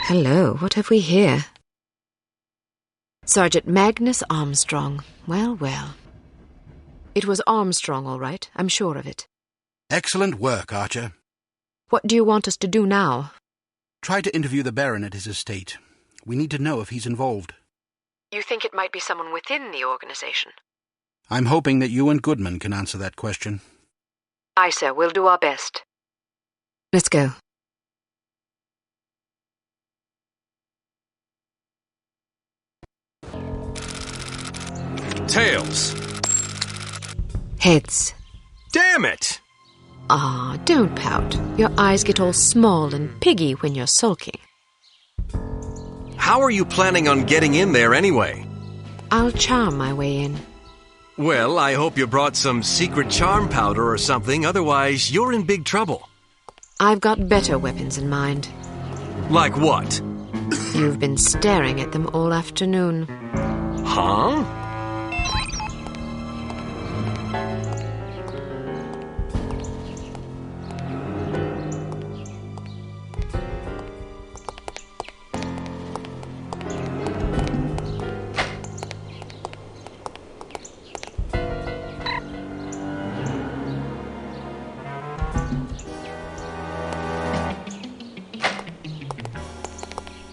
Hello, what have we here? Sergeant Magnus Armstrong. Well, well. It was Armstrong, all right. I'm sure of it. Excellent work, Archer. What do you want us to do now? Try to interview the Baron at his estate. We need to know if he's involved. You think it might be someone within the organization? I'm hoping that you and Goodman can answer that question. Aye, sir. We'll do our best. Let's go. Tails. Heads. Damn it! Ah, don't pout. Your eyes get all small and piggy when you're sulking. How are you planning on getting in there anyway? I'll charm my way in. Well, I hope you brought some secret charm powder or something, otherwise you're in big trouble. I've got better weapons in mind. Like what? You've been staring at them all afternoon. Huh?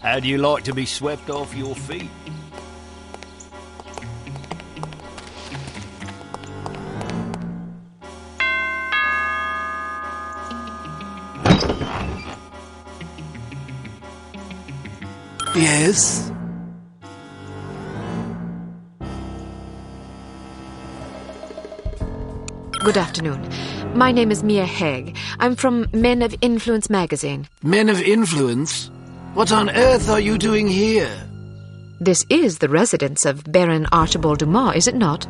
How'd you like to be swept off your feet? Yes? Good afternoon. My name is Mia Haig. I'm from Men of Influence magazine. Men of Influence? What on earth are you doing here? This is the residence of Baron Archibald Dumas, is it not?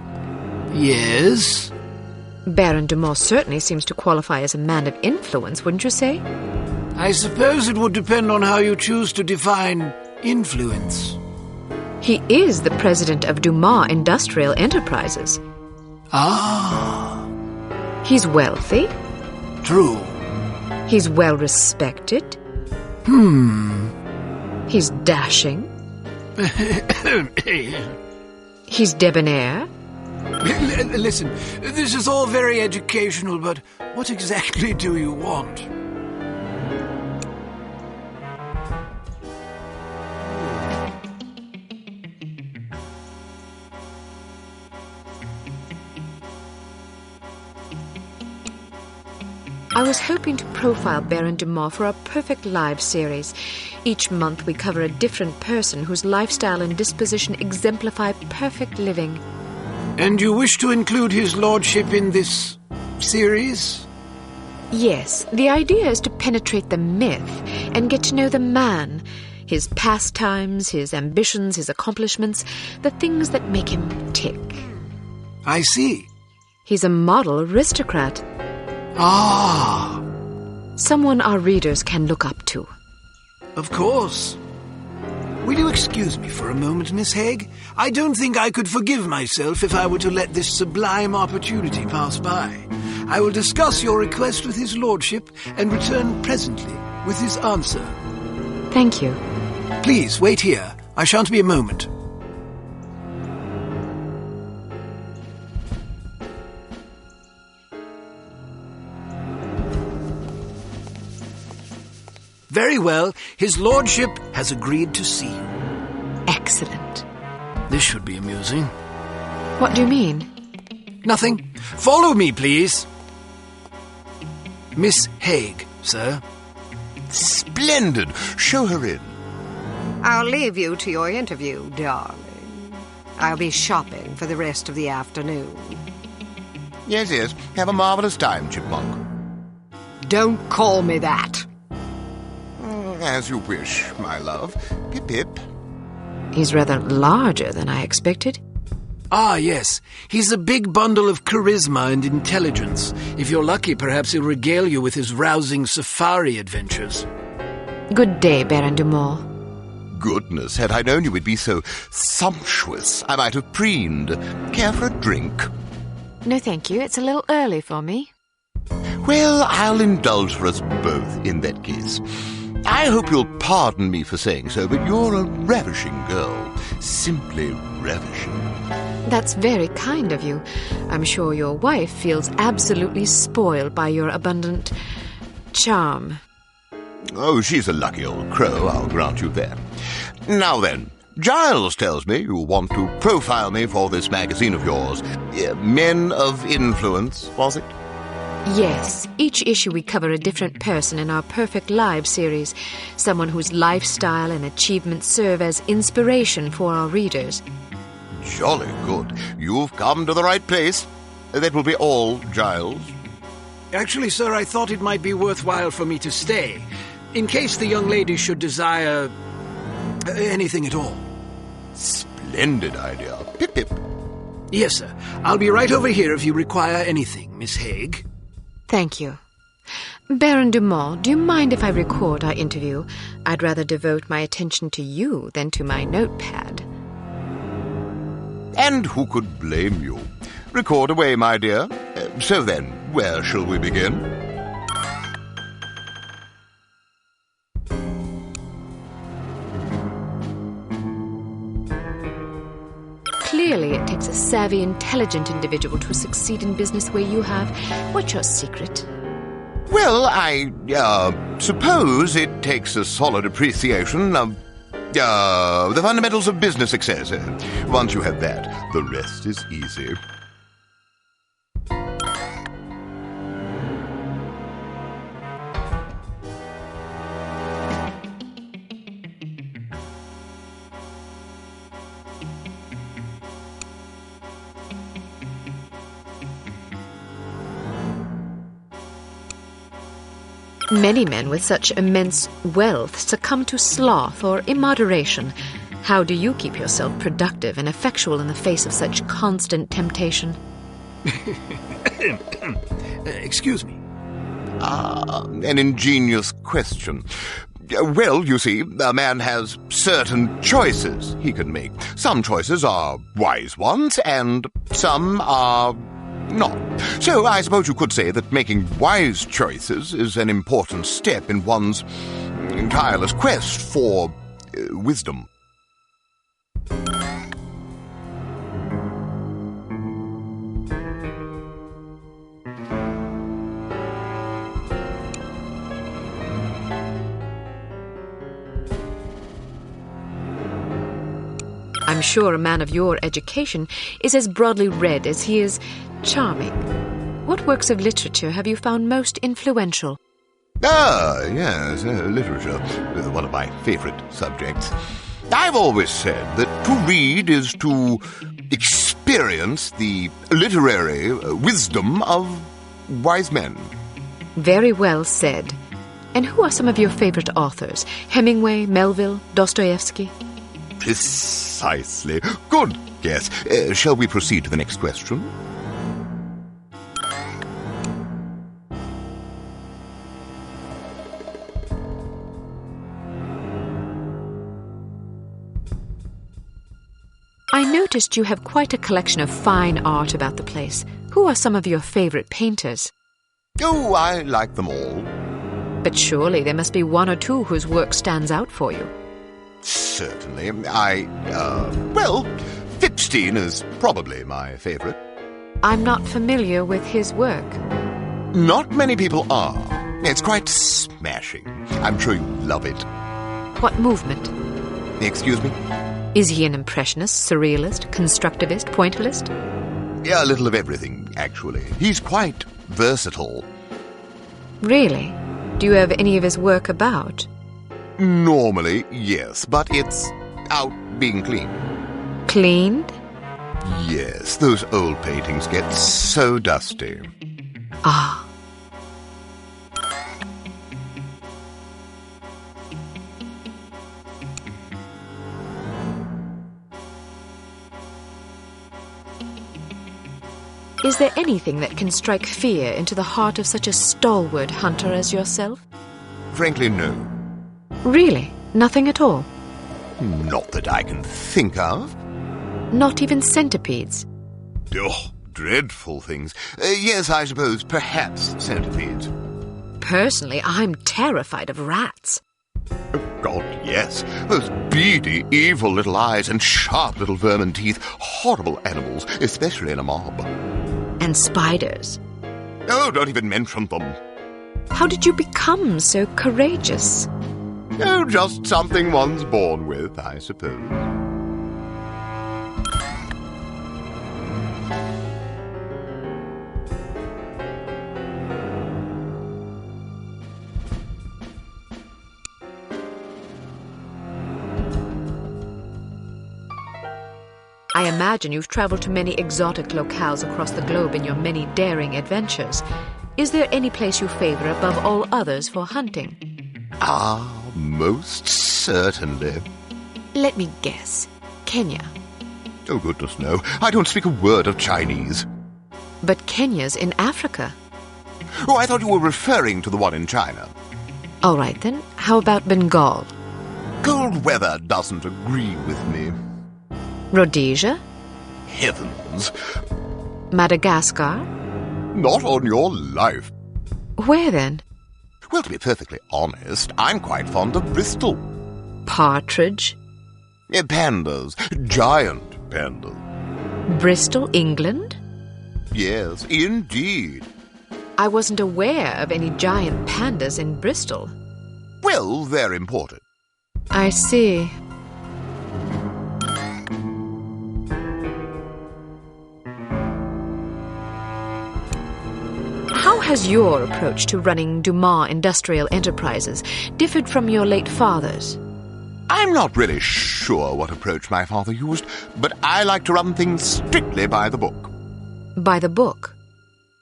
Yes? Baron Dumas certainly seems to qualify as a man of influence, wouldn't you say? I suppose it would depend on how you choose to define influence. He is the president of Dumas Industrial Enterprises. Ah. He's wealthy. True. He's well respected. He's dashing. He's debonair. Listen, this is all very educational, but what exactly do you want? I was hoping to profile Baron Dumas for a Perfect Lives series. Each month we cover a different person whose lifestyle and disposition exemplify perfect living. And you wish to include his lordship in this series? Yes, the idea is to penetrate the myth and get to know the man, his pastimes, his ambitions, his accomplishments, the things that make him tick. I see. He's a model aristocrat. Ah. Someone our readers can look up to. Of course. Will you excuse me for a moment, Miss Haig? I don't think I could forgive myself if I were to let this sublime opportunity pass by. I will discuss your request with his lordship and return presently with his answer. Thank you. Please, wait here. I shan't be a moment. Very well. His lordship has agreed to see you. Excellent. This should be amusing. What do you mean? Nothing. Follow me, please. Miss Haig, sir. Splendid. Show her in. I'll leave you to your interview, darling. I'll be shopping for the rest of the afternoon. Yes, yes. Have a marvelous time, Chipmunk. Don't call me that. As you wish, my love. Pip-pip. He's rather larger than I expected. Ah, yes. He's a big bundle of charisma and intelligence. If you're lucky, perhaps he'll regale you with his rousing safari adventures. Good day, Baron Dumas. Goodness, had I known you would be so sumptuous, I might have preened. Care for a drink? No, thank you. It's a little early for me. Well, I'll indulge for us both in that case. I hope you'll pardon me for saying so, but you're a ravishing girl. Simply ravishing. That's very kind of you. I'm sure your wife feels absolutely spoiled by your abundant charm. Oh, she's a lucky old crow, I'll grant you that. Now then, Giles tells me you want to profile me for this magazine of yours. Men of Influence, was it? Yes, each issue we cover a different person in our Perfect Lives series, someone whose lifestyle and achievements serve as inspiration for our readers. Jolly good. You've come to the right place. That will be all, Giles. Actually, sir, I thought it might be worthwhile for me to stay, in case the young lady should desire anything at all. Splendid idea. Pip, pip. Yes, sir. I'll be right over here if you require anything, Miss Haig. Thank you. Baron Dumont, do you mind if I record our interview? I'd rather devote my attention to you than to my notepad. And who could blame you? Record away, my dear. So then, where shall we begin? Clearly, it takes a savvy, intelligent individual to succeed in business where you have. What's your secret? Well, I suppose it takes a solid appreciation of the fundamentals of business success. Once you have that, the rest is easy. Many men with such immense wealth succumb to sloth or immoderation. How do you keep yourself productive and effectual in the face of such constant temptation? Excuse me. An ingenious question. Well, you see, a man has certain choices he can make. Some choices are wise ones, and some are not. So I suppose you could say that making wise choices is an important step in one's tireless quest for wisdom. I'm sure a man of your education is as broadly read as he is charming. What works of literature have you found most influential? Yes, literature, one of my favorite subjects. I've always said that to read is to experience the literary wisdom of wise men. Very well said. And who are some of your favorite authors? Hemingway, Melville, Dostoevsky? Precisely. Good guess. Shall we proceed to the next question? I noticed you have quite a collection of fine art about the place. Who are some of your favorite painters? Oh, I like them all. But surely there must be one or two whose work stands out for you. Certainly. Well, Fipstein is probably my favorite. I'm not familiar with his work. Not many people are. It's quite smashing. I'm sure you love it. What movement? Excuse me? Is he an impressionist, surrealist, constructivist, pointillist? Yeah, a little of everything, actually. He's quite versatile. Really? Do you have any of his work about? Normally, yes, but it's out being cleaned. Cleaned? Yes, those old paintings get so dusty. Ah. Is there anything that can strike fear into the heart of such a stalwart hunter as yourself? Frankly, no. Really? Nothing at all? Not that I can think of. Not even centipedes? Oh, dreadful things. Yes, I suppose, perhaps centipedes. Personally, I'm terrified of rats. God, yes. Those beady, evil little eyes and sharp little vermin teeth. Horrible animals, especially in a mob. And spiders. Oh, don't even mention them. How did you become so courageous? Oh, just something one's born with, I suppose. I imagine you've traveled to many exotic locales across the globe in your many daring adventures. Is there any place you favor above all others for hunting? Ah, most certainly. Let me guess. Kenya. Oh, goodness, no. I don't speak a word of Chinese. But Kenya's in Africa. Oh, I thought you were referring to the one in China. All right, then. How about Bengal? Cold weather doesn't agree with me. Rhodesia? Heavens. Madagascar? Not on your life. Where then? Well, to be perfectly honest, I'm quite fond of Bristol. Partridge? Pandas. Giant pandas. Bristol, England? Yes, indeed. I wasn't aware of any giant pandas in Bristol. Well, they're imported. I see. How has your approach to running Dumas Industrial Enterprises differed from your late father's? I'm not really sure what approach my father used, but I like to run things strictly by the book. By the book?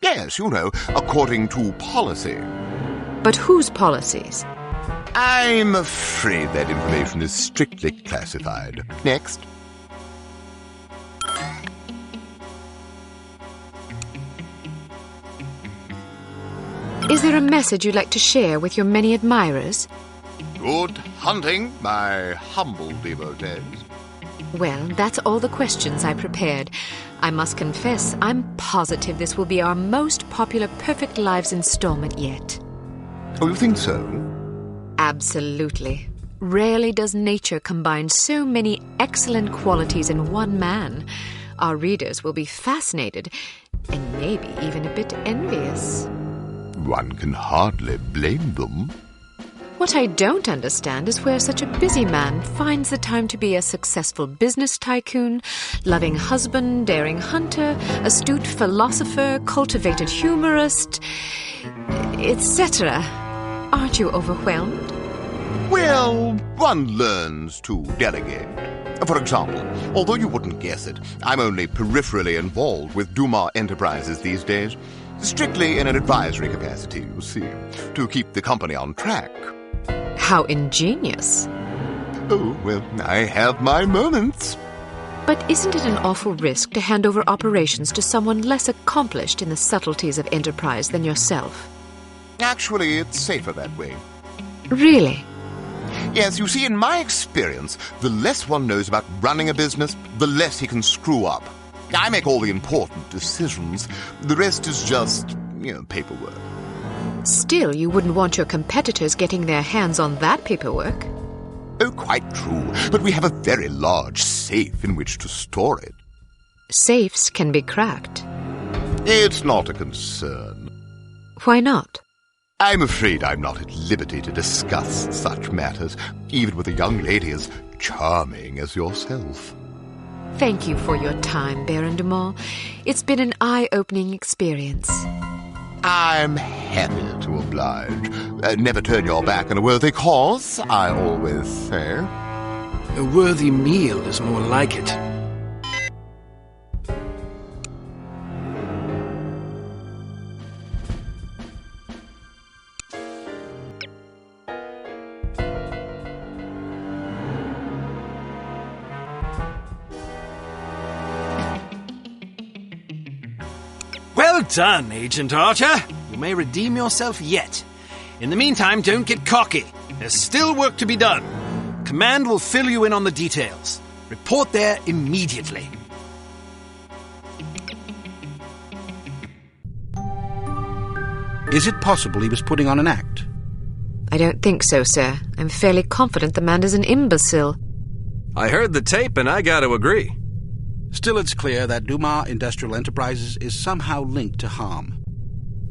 Yes, you know, according to policy. But whose policies? I'm afraid that information is strictly classified. Next. Is there a message you'd like to share with your many admirers? Good hunting, my humble devotees. Well, that's all the questions I prepared. I must confess, I'm positive this will be our most popular Perfect Lives installment yet. Oh, you think so? Absolutely. Rarely does nature combine so many excellent qualities in one man. Our readers will be fascinated, and maybe even a bit envious. One can hardly blame them. What I don't understand is where such a busy man finds the time to be a successful business tycoon, loving husband, daring hunter, astute philosopher, cultivated humorist, etc. Aren't you overwhelmed? Well, one learns to delegate. For example, although you wouldn't guess it, I'm only peripherally involved with Dumas Enterprises these days. Strictly in an advisory capacity, you see, to keep the company on track. How ingenious. Oh, well, I have my moments. But isn't it an awful risk to hand over operations to someone less accomplished in the subtleties of enterprise than yourself? Actually, it's safer that way. Really? Yes, you see, in my experience, the less one knows about running a business, the less he can screw up. I make all the important decisions. The rest is just, paperwork. Still, you wouldn't want your competitors getting their hands on that paperwork. Oh, quite true. But we have a very large safe in which to store it. Safes can be cracked. It's not a concern. Why not? I'm afraid I'm not at liberty to discuss such matters, even with a young lady as charming as yourself. Thank you for your time, Baron Dumas. It's been an eye-opening experience. I'm happy to oblige. Never turn your back on a worthy cause, I always say. A worthy meal is more like it. Well done, Agent Archer. You may redeem yourself yet. In the meantime, don't get cocky. There's still work to be done. Command will fill you in on the details. Report there immediately. Is it possible he was putting on an act? I don't think so, sir. I'm fairly confident the man is an imbecile. I heard the tape and I gotta agree. Still, it's clear that Dumas Industrial Enterprises is somehow linked to H.A.R.M.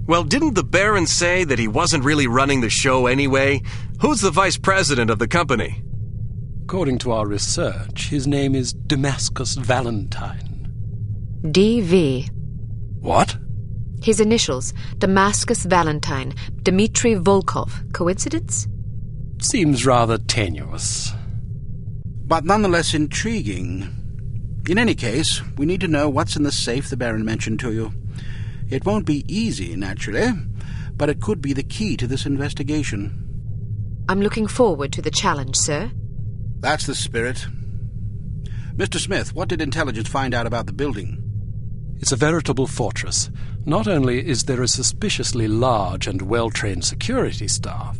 Well, didn't the Baron say that he wasn't really running the show anyway? Who's the vice president of the company? According to our research, his name is Damascus Valentine. D.V. What? His initials, Damascus Valentine, Dmitry Volkov. Coincidence? Seems rather tenuous. But nonetheless intriguing. In any case, we need to know what's in the safe the Baron mentioned to you. It won't be easy, naturally, but it could be the key to this investigation. I'm looking forward to the challenge, sir. That's the spirit. Mr. Smith, what did intelligence find out about the building? It's a veritable fortress. Not only is there a suspiciously large and well-trained security staff,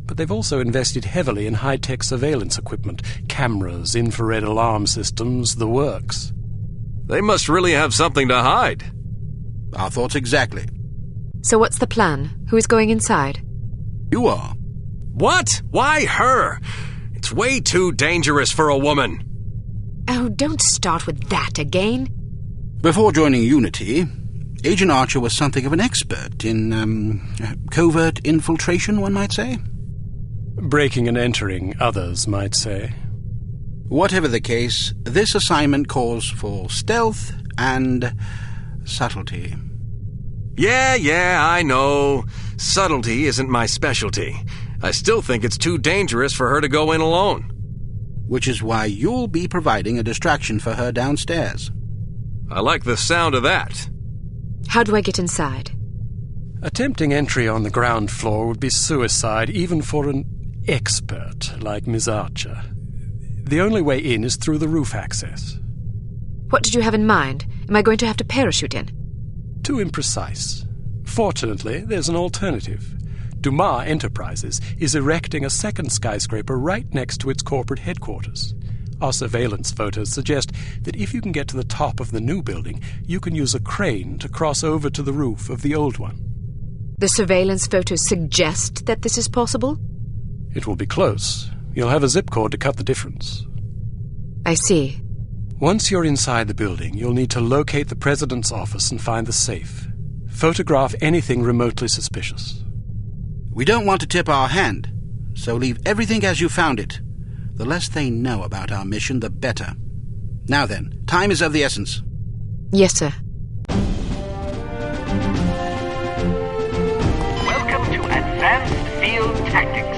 but they've also invested heavily in high-tech surveillance equipment, cameras, infrared alarm systems, the works. They must really have something to hide. Our thoughts exactly. So what's the plan? Who is going inside? You are. What? Why her? It's way too dangerous for a woman. Oh, don't start with that again. Before joining Unity, Agent Archer was something of an expert in, covert infiltration, one might say. Breaking and entering, others might say. Whatever the case, this assignment calls for stealth and subtlety. Yeah, I know. Subtlety isn't my specialty. I still think it's too dangerous for her to go in alone. Which is why you'll be providing a distraction for her downstairs. I like the sound of that. How do I get inside? Attempting entry on the ground floor would be suicide, even for an expert like Miss Archer. The only way in is through the roof access. What did you have in mind? Am I going to have to parachute in? Too imprecise. Fortunately, there's an alternative. Dumas Enterprises is erecting a second skyscraper right next to its corporate headquarters. Our surveillance photos suggest that if you can get to the top of the new building, you can use a crane to cross over to the roof of the old one. The surveillance photos suggest that this is possible? It will be close. You'll have a zip cord to cut the difference. I see. Once you're inside the building, you'll need to locate the president's office and find the safe. Photograph anything remotely suspicious. We don't want to tip our hand, so leave everything as you found it. The less they know about our mission, the better. Now then, time is of the essence. Yes, sir. Welcome to Advanced Field Tactics.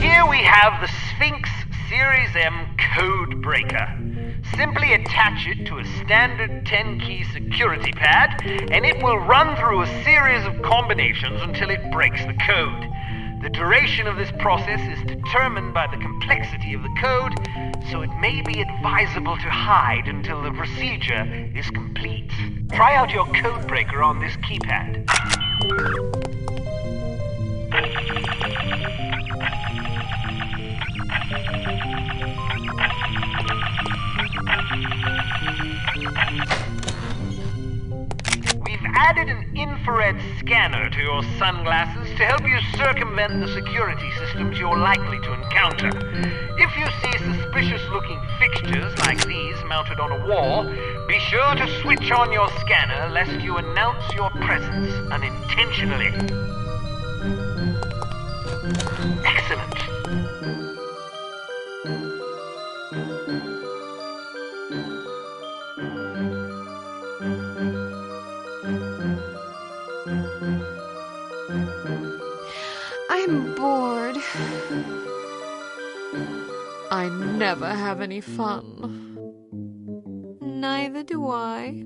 Here we have the Sphinx Series M Code Breaker. Simply attach it to a standard 10-key security pad, and it will run through a series of combinations until it breaks the code. The duration of this process is determined by the complexity of the code, so it may be advisable to hide until the procedure is complete. Try out your code breaker on this keypad. We've added an infrared scanner to your sunglasses to help you circumvent the security systems you're likely to encounter. If you see suspicious-looking fixtures like these mounted on a wall, be sure to switch on your scanner lest you announce your presence unintentionally. Excellent. I'm bored. I never have any fun. Neither do I.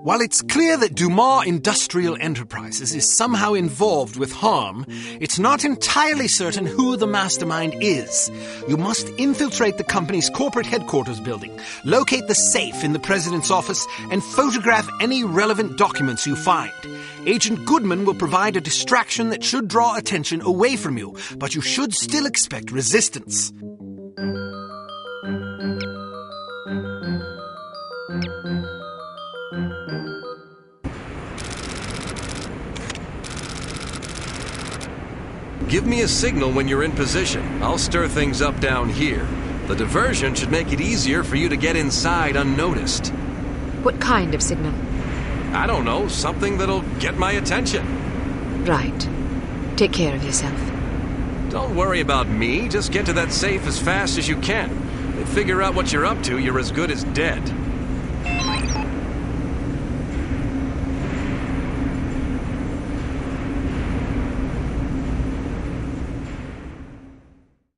While it's clear that Dumas Industrial Enterprises is somehow involved with H.A.R.M, it's not entirely certain who the mastermind is. You must infiltrate the company's corporate headquarters building, locate the safe in the president's office, and photograph any relevant documents you find. Agent Goodman will provide a distraction that should draw attention away from you, but you should still expect resistance. Give me a signal when you're in position. I'll stir things up down here. The diversion should make it easier for you to get inside unnoticed. What kind of signal? I don't know, something that'll get my attention. Right. Take care of yourself. Don't worry about me, just get to that safe as fast as you can. They figure out what you're up to, you're as good as dead.